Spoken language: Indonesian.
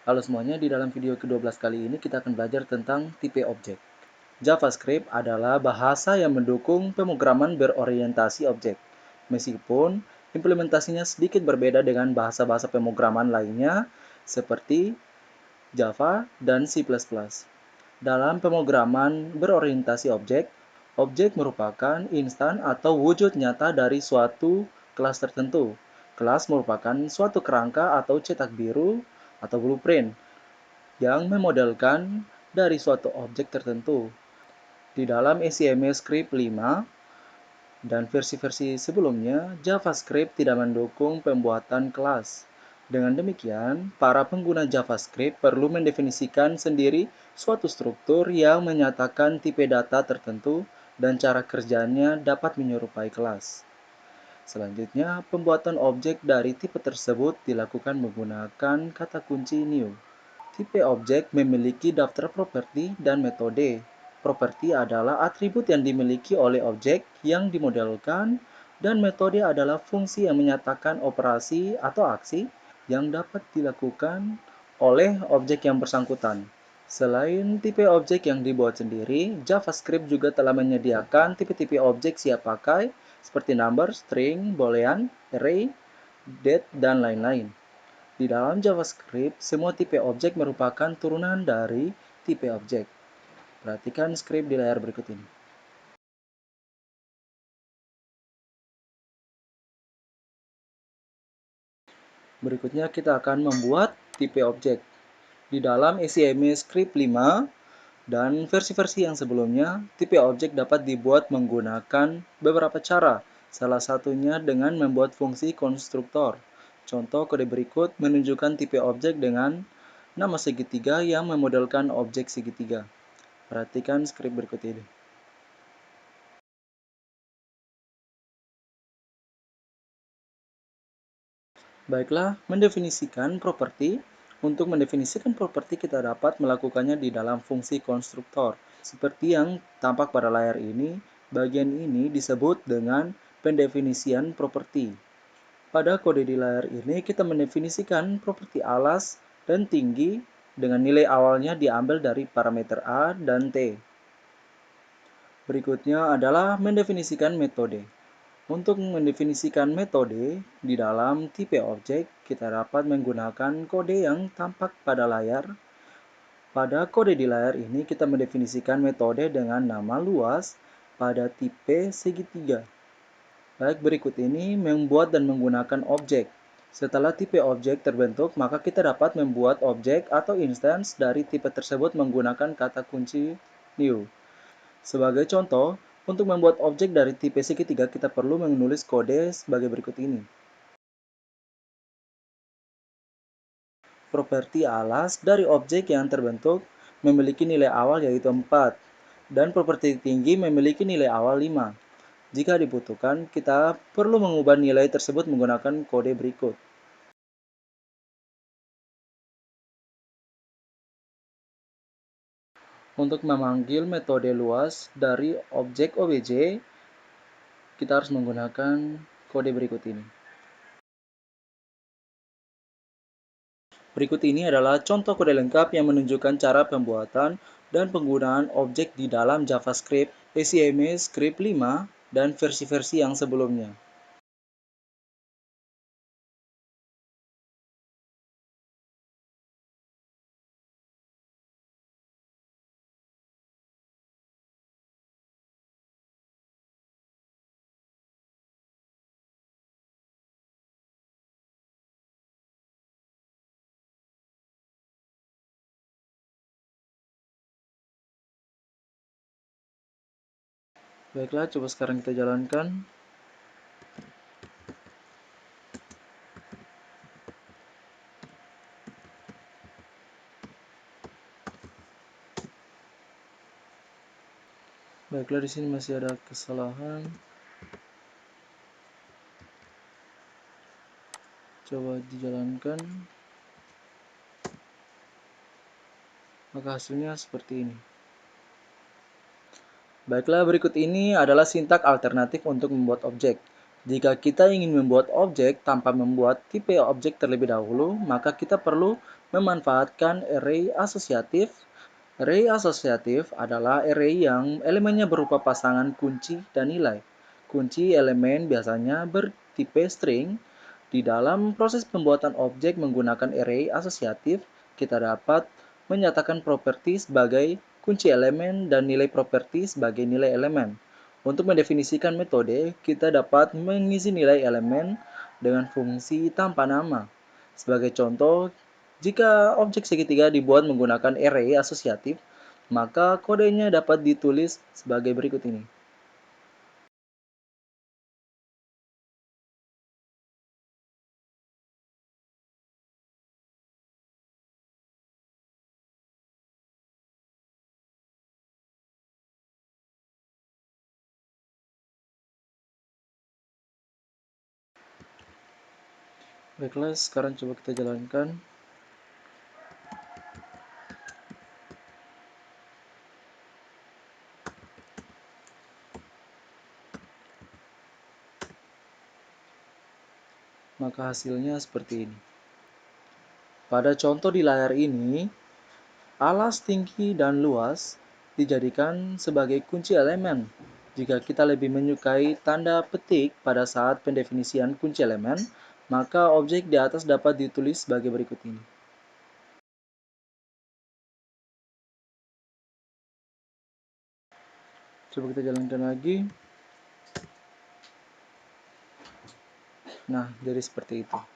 Halo semuanya, di dalam video ke-12 kali ini kita akan belajar tentang tipe objek. JavaScript adalah bahasa yang mendukung pemrograman berorientasi objek. Meskipun implementasinya sedikit berbeda dengan bahasa-bahasa pemrograman lainnya seperti Java dan C++. Dalam pemrograman berorientasi objek, objek merupakan instan atau wujud nyata dari suatu kelas tertentu. Kelas merupakan suatu kerangka atau cetak biru atau blueprint yang memodelkan dari suatu objek tertentu. Di dalam HTML Script 5 dan versi-versi sebelumnya, JavaScript tidak mendukung pembuatan kelas. Dengan demikian, para pengguna JavaScript perlu mendefinisikan sendiri suatu struktur yang menyatakan tipe data tertentu dan cara kerjanya dapat menyerupai kelas. Selanjutnya, pembuatan objek dari tipe tersebut dilakukan menggunakan kata kunci new. Tipe objek memiliki daftar properti dan metode. Properti adalah atribut yang dimiliki oleh objek yang dimodelkan, dan metode adalah fungsi yang menyatakan operasi atau aksi yang dapat dilakukan oleh objek yang bersangkutan. Selain tipe objek yang dibuat sendiri, JavaScript juga telah menyediakan tipe-tipe objek siap pakai seperti number, string, boolean, array, date, dan lain-lain. Di dalam JavaScript, semua tipe objek merupakan turunan dari tipe objek. Perhatikan skrip di layar berikut ini. Berikutnya kita akan membuat tipe objek. Di dalam HTML Script 5 dan versi-versi yang sebelumnya, tipe objek dapat dibuat menggunakan beberapa cara. Salah satunya dengan membuat fungsi konstruktor. Contoh kode berikut menunjukkan tipe objek dengan nama segitiga yang memodelkan objek segitiga. Perhatikan skrip berikut ini. Baiklah, mendefinisikan properti. Untuk mendefinisikan properti kita dapat melakukannya di dalam fungsi konstruktor. Seperti yang tampak pada layar ini, bagian ini disebut dengan pendefinisian properti. Pada kode di layar ini kita mendefinisikan properti alas dan tinggi dengan nilai awalnya diambil dari parameter A dan T. Berikutnya adalah mendefinisikan metode. Untuk mendefinisikan metode di dalam tipe objek, kita dapat menggunakan kode yang tampak pada layar. Pada kode di layar ini, kita mendefinisikan metode dengan nama luas pada tipe segitiga. Baik, berikut ini membuat dan menggunakan objek. Setelah tipe objek terbentuk, maka kita dapat membuat objek atau instance dari tipe tersebut menggunakan kata kunci new. Sebagai contoh, untuk membuat objek dari tipe segitiga, kita perlu menulis kode sebagai berikut ini. Properti alas dari objek yang terbentuk memiliki nilai awal yaitu 4, dan properti tinggi memiliki nilai awal 5. Jika dibutuhkan, kita perlu mengubah nilai tersebut menggunakan kode berikut. Untuk memanggil metode luas dari objek obj, kita harus menggunakan kode berikut ini. Berikut ini adalah contoh kode lengkap yang menunjukkan cara pembuatan dan penggunaan objek di dalam JavaScript, HTML Script 5, dan versi-versi yang sebelumnya. Baiklah, coba sekarang kita jalankan. Baiklah, di sini masih ada kesalahan. Coba dijalankan. Maka hasilnya seperti ini. Baiklah, berikut ini adalah sintak alternatif untuk membuat objek. Jika kita ingin membuat objek tanpa membuat tipe objek terlebih dahulu, maka kita perlu memanfaatkan array asosiatif. Array asosiatif adalah array yang elemennya berupa pasangan kunci dan nilai. Kunci elemen biasanya bertipe string. Di dalam proses pembuatan objek menggunakan array asosiatif, kita dapat menyatakan properti sebagai kunci elemen dan nilai properti sebagai nilai elemen. Untuk mendefinisikan metode, kita dapat mengisi nilai elemen dengan fungsi tanpa nama. Sebagai contoh, jika objek segitiga dibuat menggunakan array asosiatif, maka kodenya dapat ditulis sebagai berikut ini. Baiklah, sekarang coba kita jalankan. Maka hasilnya seperti ini. Pada contoh di layar ini, alas tinggi dan luas dijadikan sebagai kunci elemen. Jika kita lebih menyukai tanda petik pada saat pendefinisian kunci elemen, maka objek di atas dapat ditulis sebagai berikut ini. Coba kita jalankan lagi. Nah, jadi seperti itu.